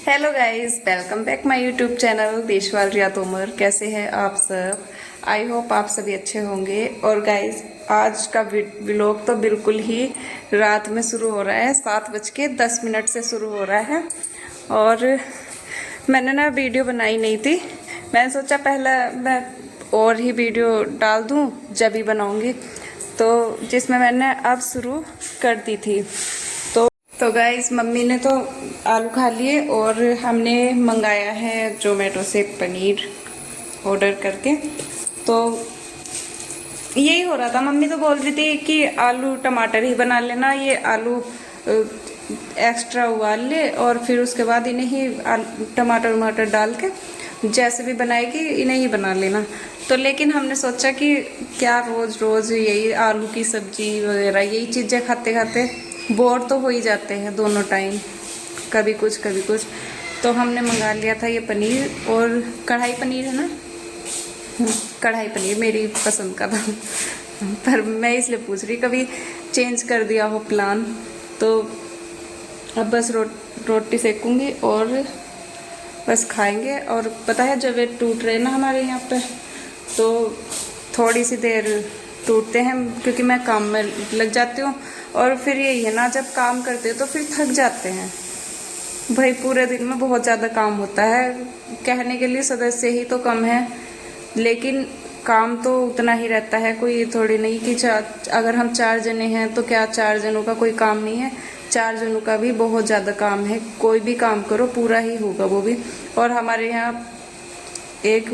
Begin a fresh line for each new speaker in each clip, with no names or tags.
Hello guys, welcome back my YouTube channel Deshwal Riya Tomar. कैसे हैं आप सब? आई होप आप सभी अच्छे होंगे। और गाइस, आज का व्लॉग तो बिल्कुल ही रात में शुरू हो रहा है। 7:10 से शुरू हो रहा है। और मैंने ना वीडियो बनाई नहीं थी। मैंने सोचा पहले मैं और ही वीडियो डाल दूं जब ही बनाऊंगी, तो जिसमें मैंने अब शुरू कर दी थी। तो गाइस, मम्मी ने तो आलू खा लिए और हमने मंगाया है जोमेटो से पनीर ऑर्डर करके। तो यही हो रहा था। मम्मी तो बोल रही थी कि आलू टमाटर ही बना लेना, ये आलू एक्स्ट्रा उबाल ले और फिर उसके बाद इन्हें ही टमाटर वमाटर डाल के जैसे भी बनाएगी इन्हें ही बना लेना। तो लेकिन हमने सोचा कि क्या रोज रोज यही आलू की सब्जी वगैरह यही चीज़ें खाते खाते बोर तो हो ही जाते हैं दोनों टाइम, कभी कुछ कभी कुछ। तो हमने मंगा लिया था ये पनीर, और कढ़ाई पनीर है ना, कढ़ाई पनीर मेरी पसंद का था। पर मैं इसलिए पूछ रही, कभी चेंज कर दिया हो प्लान। तो अब बस रोटी सेकूंगी और बस खाएंगे। और पता है, जब ये टूट रहे ना हमारे यहाँ पे, तो थोड़ी सी देर टूटते हैं क्योंकि मैं काम में लग जाती हूँ। और फिर यही है ना, जब काम करते हो तो फिर थक जाते हैं भाई। पूरे दिन में बहुत ज़्यादा काम होता है। कहने के लिए सदस्य ही तो कम है, लेकिन काम तो उतना ही रहता है। कोई थोड़ी नहीं कि अगर हम 4 जने हैं तो क्या 4 जनों का कोई काम नहीं है। 4 जनों का भी बहुत ज़्यादा काम है। कोई भी काम करो पूरा ही होगा वो भी। और हमारे यहाँ एक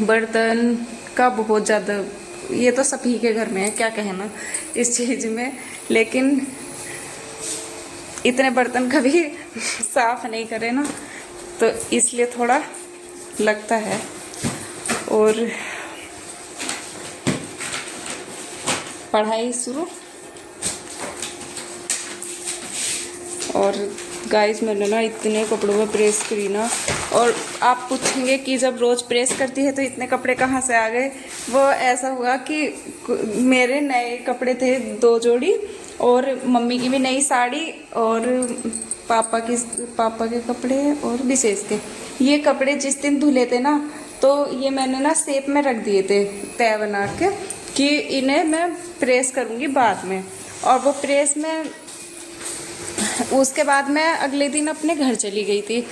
बर्तन का बहुत ज़्यादा, ये तो सभी के घर में है, क्या कहना इस चीज़ में। लेकिन इतने बर्तन कभी साफ नहीं करे ना, तो इसलिए थोड़ा लगता है। और पढ़ाई शुरू। और गाइस, मैंने ना इतने कपड़ों में प्रेस करी ना, और आप पूछेंगे कि जब रोज़ प्रेस करती है तो इतने कपड़े कहाँ से आ गए। वो ऐसा हुआ कि मेरे नए कपड़े थे 2 जोड़ी, और मम्मी की भी नई साड़ी, और पापा के कपड़े और विशेष के। ये कपड़े जिस दिन धुले थे ना, तो ये मैंने ना शेप में रख दिए थे तय बना के कि इन्हें मैं प्रेस करूँगी बाद में। और वो प्रेस में उसके बाद मैं अगले दिन अपने घर चली गई थी।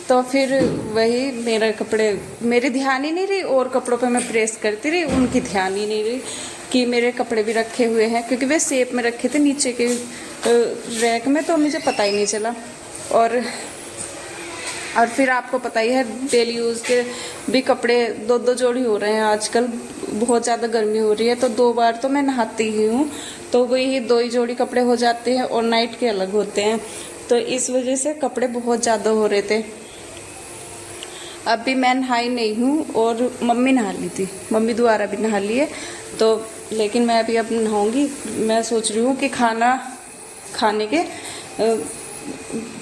तो फिर वही मेरे कपड़े, मेरी ध्यान ही नहीं रही, और कपड़ों पे मैं प्रेस करती रही, उनकी ध्यान ही नहीं रही कि मेरे कपड़े भी रखे हुए हैं, क्योंकि वे शेप में रखे थे नीचे के रैक में, तो मुझे पता ही नहीं चला। और फिर आपको पता ही है, डेली यूज़ के भी कपड़े 2-2 जोड़ी हो रहे हैं आजकल। बहुत ज़्यादा गर्मी हो रही है, तो 2 बार तो मैं नहाती ही हूँ, तो वही 2 ही जोड़ी कपड़े हो जाते हैं, और नाइट के अलग होते हैं। तो इस वजह से कपड़े बहुत ज़्यादा हो रहे थे। अभी मैं नहाई नहीं हूँ, और मम्मी नहा ली थी, मम्मी दोबारा भी नहा ली है। तो लेकिन मैं अभी अब नहाऊँगी। मैं सोच रही हूँ कि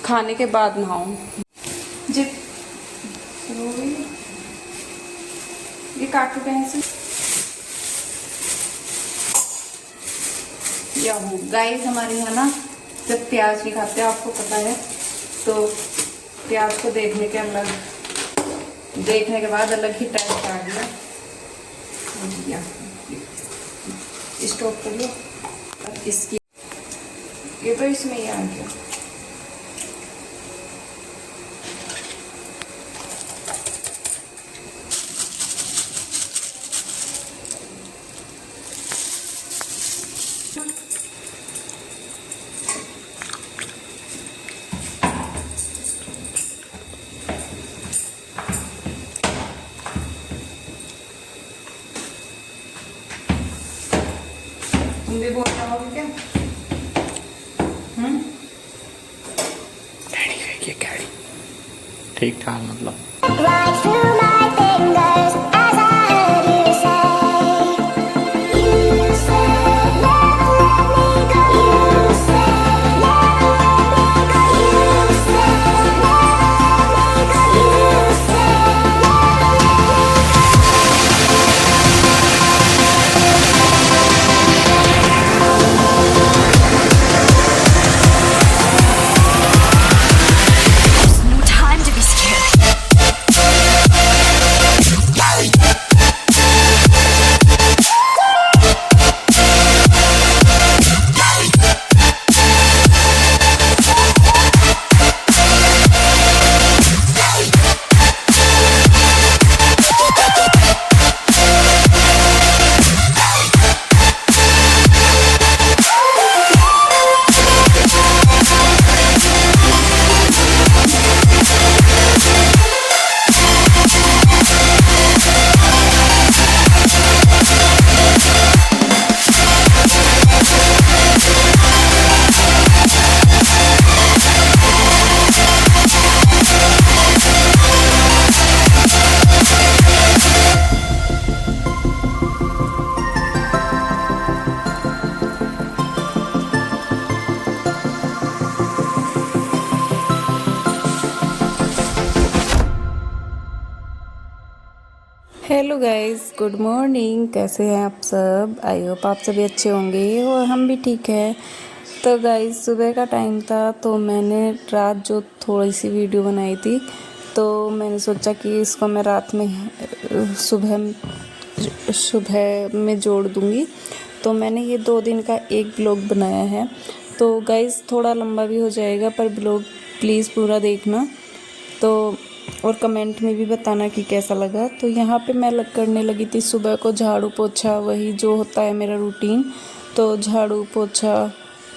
खाने के बाद नहाऊँ जी। ये काटू कहीं से या हो। गाइस, हमारे यहाँ ना जब प्याज नहीं खाते, आपको पता है, तो प्याज को देखने के बाद अलग ही टेस्ट आ गया। स्टॉप कर लो। इसकी ये तो इसमें ही आ गया। तुम भी बोल रहा हो क्या?
ठीक ठाक मतलब।
Hello guys, good morning. कैसे हैं आप सब? आई होप आप सभी अच्छे होंगे और हम भी ठीक है। तो गाइस, सुबह का टाइम था तो मैंने रात जो थोड़ी सी वीडियो बनाई थी तो मैंने सोचा कि इसको मैं रात में सुबह में जोड़ दूंगी। तो मैंने ये 2 दिन का एक ब्लॉग बनाया है। तो गाइस, थोड़ा लंबा भी हो जाएगा पर ब्लॉग प्लीज़ पूरा देखना। तो और कमेंट में भी बताना कि कैसा लगा। तो यहाँ पे मैं करने लगी थी सुबह को झाड़ू पोछा, वही जो होता है मेरा रूटीन। तो झाड़ू पोछा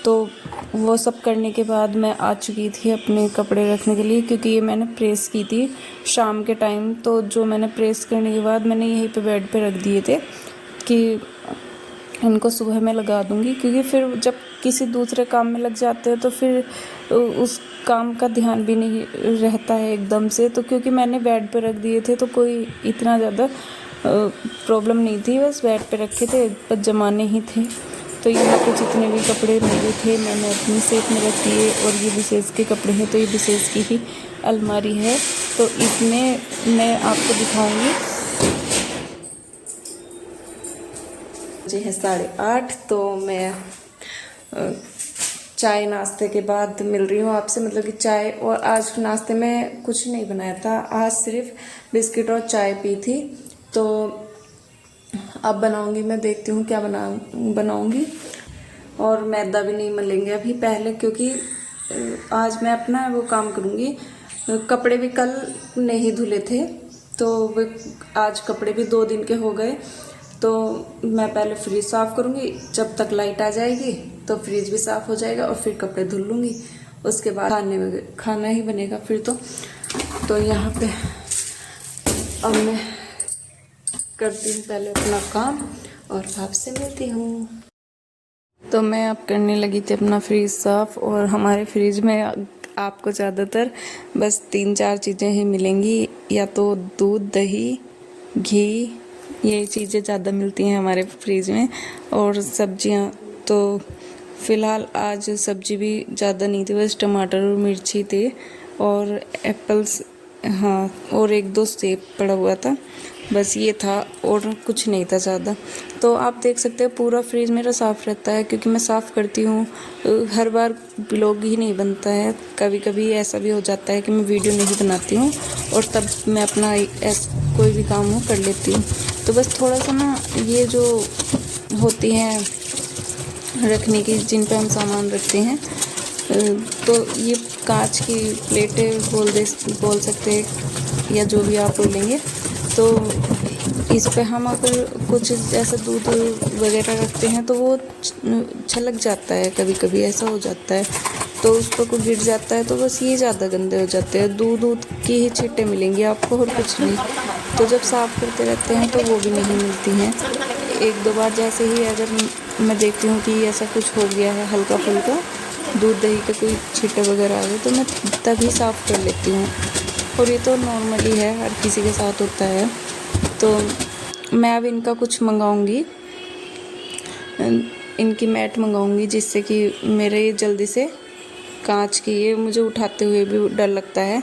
तो वो सब करने के बाद मैं आ चुकी थी अपने कपड़े रखने के लिए, क्योंकि ये मैंने प्रेस की थी शाम के टाइम। तो जो मैंने प्रेस करने के बाद मैंने यहीं पे बेड पे रख दिए थे कि इनको सुबह में लगा दूंगी, क्योंकि फिर जब किसी दूसरे काम में लग जाते हैं तो फिर उस काम का ध्यान भी नहीं रहता है एकदम से। तो क्योंकि मैंने बेड पे रख दिए थे तो कोई इतना ज़्यादा प्रॉब्लम नहीं थी, बस बेड पे रखे थे, बस जमाने ही थे। तो यहाँ पे जितने भी कपड़े मेरे थे मैंने अपनी सेफ में रख दिए। और ये विशेष के कपड़े हैं तो ये विशेष की ही अलमारी है, तो इसमें मैं आपको दिखाऊंगी। बजे है 8:30। तो मैं चाय नाश्ते के बाद मिल रही हूँ आपसे, मतलब कि चाय। और आज नाश्ते में कुछ नहीं बनाया था, आज सिर्फ बिस्किट और चाय पी थी। तो अब बनाऊंगी, मैं देखती हूँ क्या बनाऊंगी। और मैदा भी नहीं मलेंगे अभी पहले, क्योंकि आज मैं अपना वो काम करूँगी। कपड़े भी कल नहीं धुले थे तो वे आज कपड़े भी 2 दिन के हो गए। तो मैं पहले फ्रिज साफ़ करूँगी, जब तक लाइट आ जाएगी तो फ्रिज भी साफ़ हो जाएगा और फिर कपड़े धुल लूँगी। उसके बाद खाना ही बनेगा फिर तो यहाँ पे अब मैं करती हूँ पहले अपना काम और आपसे मिलती हूँ। तो मैं अब करने लगी थी अपना फ्रिज साफ़। और हमारे फ्रिज में आपको ज़्यादातर बस 3-4 चीज़ें ही मिलेंगी, या तो दूध, दही, घी, ये चीज़ें ज़्यादा मिलती हैं हमारे फ्रिज में। और सब्जियां तो फ़िलहाल आज सब्जी भी ज़्यादा नहीं थी, बस टमाटर और मिर्ची थे और एप्पल्स, हाँ, और 1-2 सेब पड़ा हुआ था, बस ये था और कुछ नहीं था ज़्यादा। तो आप देख सकते हैं पूरा फ्रिज मेरा साफ़ रहता है, क्योंकि मैं साफ़ करती हूँ। हर बार ब्लॉग ही नहीं बनता है, कभी कभी ऐसा भी हो जाता है कि मैं वीडियो नहीं बनाती हूँ और तब मैं अपना कोई भी काम हो कर लेती हूँ। तो बस थोड़ा सा ना, ये जो होती हैं रखने की, जिन पे हम सामान रखते हैं, तो ये कांच की प्लेटें बोल सकते हैं, या जो भी आप बोलेंगे। तो इस पे हम अगर कुछ ऐसा दूध वगैरह रखते हैं तो वो छलक जाता है, कभी कभी ऐसा हो जाता है, तो उस पर को गिर जाता है, तो बस ये ज़्यादा गंदे हो जाते हैं। दूध की ही छींटे मिलेंगी आपको और कुछ नहीं। तो जब साफ़ करते रहते हैं तो वो भी नहीं मिलती हैं। 1-2 बार जैसे ही अगर मैं देखती हूँ कि ऐसा कुछ हो गया है हल्का फुल्का, दूध दही के कोई छींटे वगैरह आ गए, तो मैं तभी साफ़ कर लेती हूँ। और ये तो नॉर्मली है, हर किसी के साथ होता है। तो मैं अब इनका कुछ मंगाऊंगी, इनकी मैट मंगाऊंगी, जिससे कि मेरे ये जल्दी से कांच की, ये मुझे उठाते हुए भी डर लगता है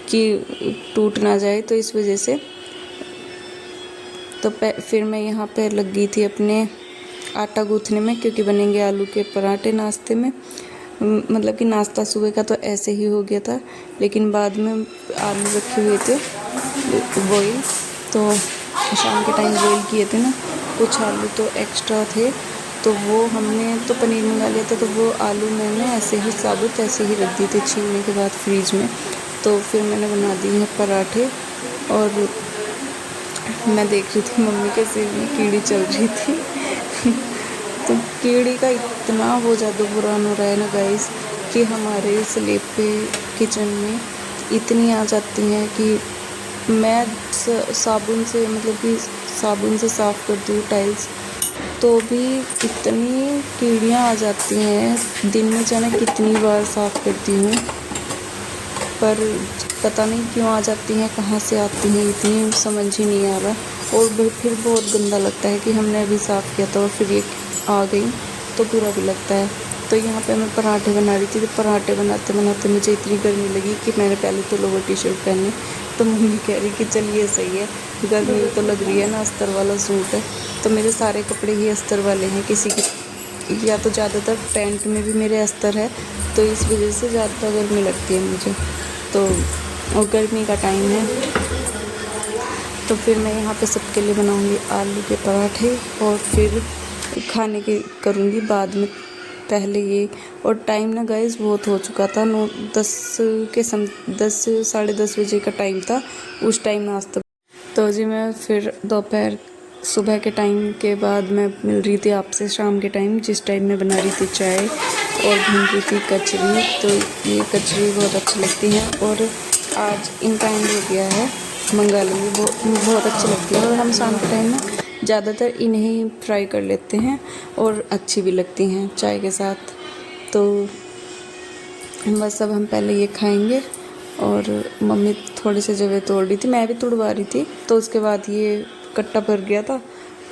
कि टूट ना जाए, तो इस वजह से। तो फिर मैं यहाँ पे लग गई थी अपने आटा गूँथने में, क्योंकि बनेंगे आलू के पराठे नाश्ते में। मतलब कि नाश्ता सुबह का तो ऐसे ही हो गया था, लेकिन बाद में आलू रखे हुए थे बॉईल, तो शाम के टाइम बॉईल किए थे ना, कुछ आलू तो एक्स्ट्रा थे, तो वो हमने तो पनीर मंगा लिया था, तो वो आलू मैंने ऐसे ही साबुत ऐसे ही रख दिए थे छीलने के बाद फ्रीज में। तो फिर मैंने बना दिए हैं पराठे। और मैं देख रही थी मम्मी के सिर में कीड़ी चल रही थी तो कीड़ी का इतना वो ज़्यादा बुरा हो रहा है ना गाइस, कि हमारे स्लेब पे किचन में इतनी आ जाती हैं कि मैं साबुन से, मतलब कि साबुन से साफ़ करती हूँ टाइल्स, तो भी इतनी कीड़ियाँ आ जाती हैं। दिन में जाने कितनी बार साफ़ करती हूँ, पर पता नहीं क्यों आ जाती हैं, कहाँ से आती हैं, इतनी समझ ही नहीं आ रहा। और फिर बहुत गंदा लगता है कि हमने अभी साफ़ किया था और फिर ये आ गई, तो बुरा भी लगता है। तो यहाँ पे मैं पराठे बना रही थी, तो पराठे बनाते बनाते मुझे इतनी गर्मी लगी कि मैंने पहले तो लोअर टी शर्ट पहनी, तो मम्मी कह रही कि चलिए सही है, गर्मी तो लग रही है ना, अस्तर वाला सूट है। तो मेरे सारे कपड़े ही अस्तर वाले हैं, किसी की या तो ज़्यादातर पैंट में भी मेरे अस्तर है, तो इस वजह से ज़्यादा गर्मी लगती है मुझे। तो और गर्मी का टाइम है, तो फिर मैं यहाँ पे सबके लिए बनाऊँगी आलू के पराठे और फिर खाने के करूँगी बाद में, पहले ये। और टाइम ना गाइस बहुत हो चुका था, 10 साढ़े 10 बजे का टाइम था उस टाइम नाश्ता। तो जी मैं फिर दोपहर सुबह के टाइम के बाद मैं मिल रही थी आपसे शाम के टाइम, जिस टाइम मैं बना रही थी चाय और भून रही थी कचरी। तो ये कचरी बहुत अच्छी लगती है और आज इनका एंड हो गया है, मंगा लूँगी, बहुत अच्छी लगती है। और हम शाम के टाइम ना ज़्यादातर इन्हें फ्राई कर लेते हैं और अच्छी भी लगती हैं चाय के साथ। तो बस अब हम पहले ये खाएंगे। और मम्मी थोड़ी सी जगह तोड़ रही थी, मैं भी तुड़वा रही थी, तो उसके बाद ये कट्टा भर गया था,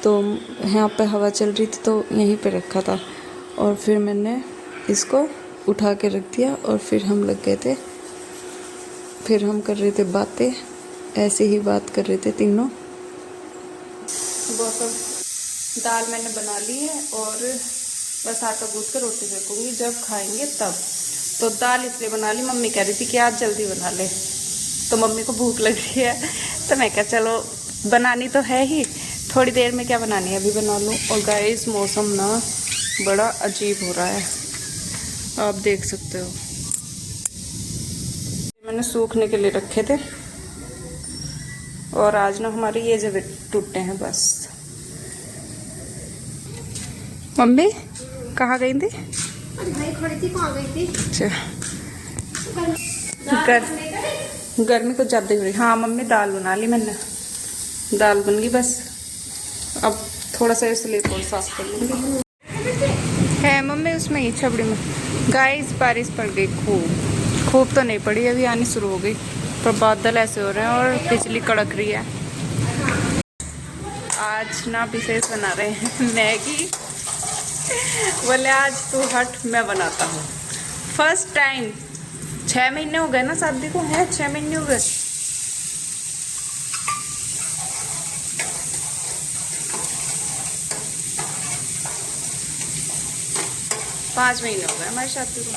तो यहाँ पे हवा चल रही थी तो यहीं पे रखा था, और फिर मैंने इसको उठा के रख दिया। और फिर हम लग गए थे, फिर हम कर रहे थे बातें, ऐसे ही बात कर रहे थे तीनों। बहुत दाल मैंने बना ली है और बस आटा गूँथ कर रोटी सेकूँगी, जब खाएंगे तब। तो दाल इसलिए बना ली, मम्मी कह रही थी कि आज जल्दी बना ले, तो मम्मी को भूख लग रही है, तो मैं कहा चलो बनानी तो है ही, थोड़ी देर में क्या बनानी है, अभी बना लूँ। और गाइस मौसम ना बड़ा अजीब हो रहा है, आप देख सकते हो। मैंने सूखने के लिए रखे थे और आज ना हमारे ये जब टूटे हैं बस। मम्मी कहाँ गई थी? अच्छा, गर्मी कुछ ज़्यादा ही हो रही। हाँ मम्मी दाल बना ली मैंने, दाल बन गई बस, अब थोड़ा सा इसलिए और साफ कर लूँगी। है मम्मी उसमें ही छबड़ी में। गाइस बारिश पड़ गई, खूब तो नहीं पड़ी, अभी आनी शुरू हो गई, पर बादल ऐसे हो रहे हैं और बिजली कड़क रही है। आज ना विशेष बना रहे हैं मैगी, बोले आज तू हट मैं बनाता हूँ। फर्स्ट टाइम, 6 महीने हो गए ना शादी को, है 6 महीने हो गए। पाँच महीने हो गए हमारी शादी को,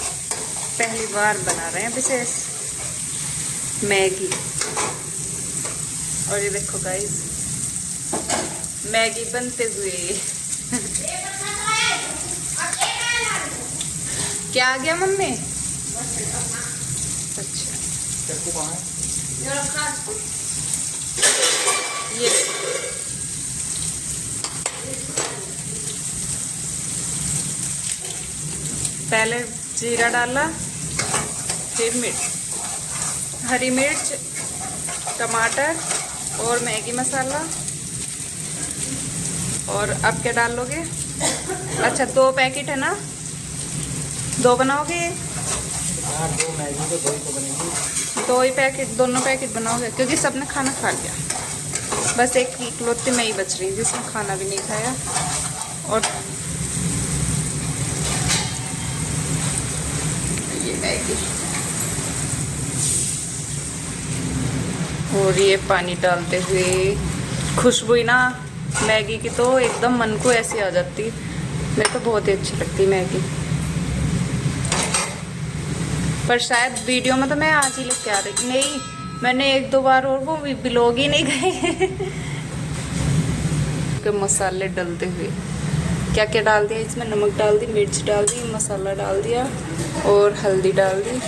पहली बार बना रहे हैं विशेष मैगी। और ये देखो गाइस मैगी बनते हुए क्या आ गया मम्मी? अच्छा ये पहले जीरा डाला, फिर मिर्च, हरी मिर्च, टमाटर और मैगी मसाला। और अब क्या डालोगे? अच्छा 2 पैकेट है ना, 2 बनाओगे?
हाँ 2 मैगी तो 2 ही तो बनेंगी।
2 ही पैकेट, दोनों पैकेट बनाओगे क्योंकि सबने खाना खा लिया, बस एक इकलौती मैं ही बच रही जिसने खाना भी नहीं खाया। और ये मैगी और ये पानी डालते हुए खुशबू ही ना मैगी की तो एकदम मन को ऐसी आ जाती, मेरे तो बहुत ही अच्छी लगती मैगी। पर शायद वीडियो में तो मैं आज ही लेके आ रही, नहीं मैंने 1-2 बार और वो ब्लॉग ही नहीं गए के मसाले डालते हुए क्या क्या डाल दिया इसमें, नमक डाल दी, मिर्च डाल दी, मसाला डाल दिया और हल्दी डाल दी।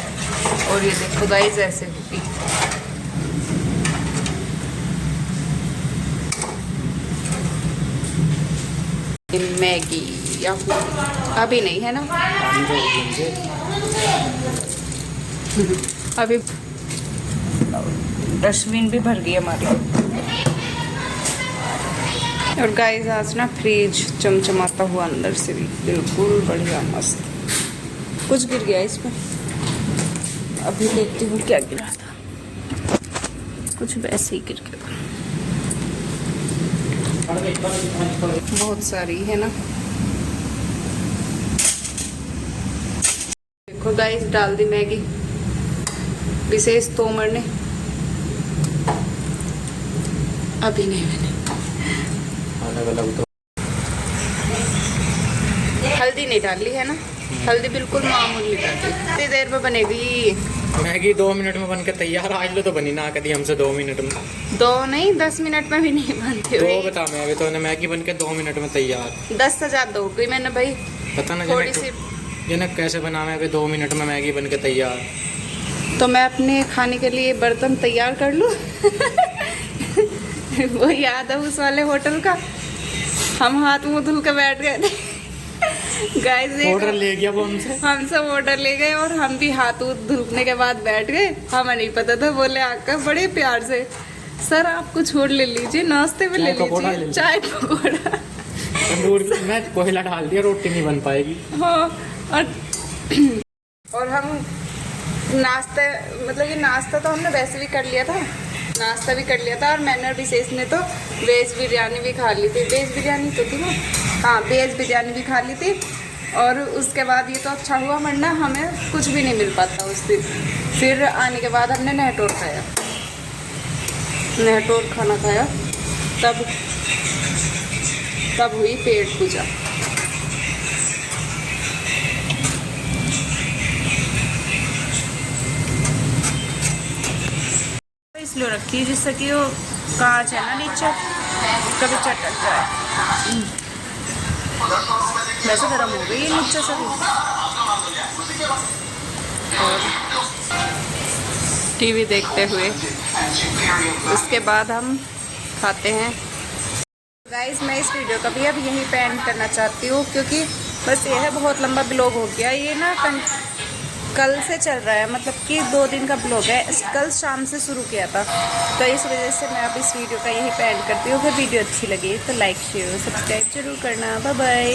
और ये देखो गाइस ऐसे होगी, मैगी या अभी नहीं है ना, अभी डस्टबिन भी भर गई हमारी। और गाइस आज ना फ्रिज चमचमाता हुआ अंदर से भी बिल्कुल बढ़िया मस्त। कुछ गिर गया इसमें, अभी देखती हूँ क्या गिरा था, कुछ वैसे ही गिर गया, बहुत सारी है ना। देखो गाइस डाल दी मैगी विशेष तोमर ने, अभी नहीं बनी।
अलग अलग तो
हल्दी नहीं डाली है ना, हल्दी बिल्कुल मामूली डाली। कितनी देर में बनेगी
मैगी? 2 मिनट में बन के तैयार। आज लो तो बनी ना कभी हमसे 2 मिनट में।
2 नहीं 10 मिनट में भी नहीं बनती
तो
हुई।
बता, मैं अभी तो मैगी बन के 2 मिनट में तैयार।
10 से ज्यादा हो गई मैंने भाई।
पता ना
थोड़ी सी
जनक कैसे बना मैं अभी 2 मिनट में मैगी बन के तैयार।
तो मैं अपने खाने के लिए बर्तन तैयार कर लूँ। वो याद है उस वाले होटल का, हम हाथ मुंह धुल के बैठ गए थे। गाइस
ऑर्डर ले गया वो हमसे।
हम सब ऑर्डर ले गए और हम भी हाथ उथ धुलने के बाद बैठ गए। हमें नहीं पता था, बोले आकर बड़े प्यार से, सर आप कुछ और ले लीजिए, नाश्ते में ले लीजिए चाय पकौड़ा।
तंदूर में कोयला डाल दिया, रोटी नहीं बन पाएगी।
हाँ और हम नाश्ते मतलब कि नाश्ता तो हमने वैसे भी कर लिया था, नाश्ता भी कर लिया था। और मैंने और विशेष ने तो वेज बिरयानी भी खा ली थी। वेज बिरयानी तो थी ना, हाँ वेज बिरयानी भी खा ली थी। और उसके बाद ये तो अच्छा हुआ, वरना हमें कुछ भी नहीं मिल पाता उस दिन। फिर आने के बाद हमने नहटोर खाया, नहटोर खाना खाया, तब हुई पेट पूजा। इसलिए रखी है जिससे कि वो कांच है ना नीचे, कभी चटक जाए। वैसे गर्म हो गई है नीचे से भी। और टीवी देखते हुए उसके बाद हम खाते हैं। गाइस मैं इस वीडियो का भी अब यही पेंड करना चाहती हूँ, क्योंकि बस ये है बहुत लंबा ब्लॉग हो गया ये ना। कल से चल रहा है, मतलब कि 2 दिन का ब्लॉग है, कल शाम से शुरू किया था। तो इस वजह से मैं अब इस वीडियो का यही पेंड करती हूँ। अगर वीडियो अच्छी लगी तो लाइक शेयर सब्सक्राइब जरूर करना। Bye bye.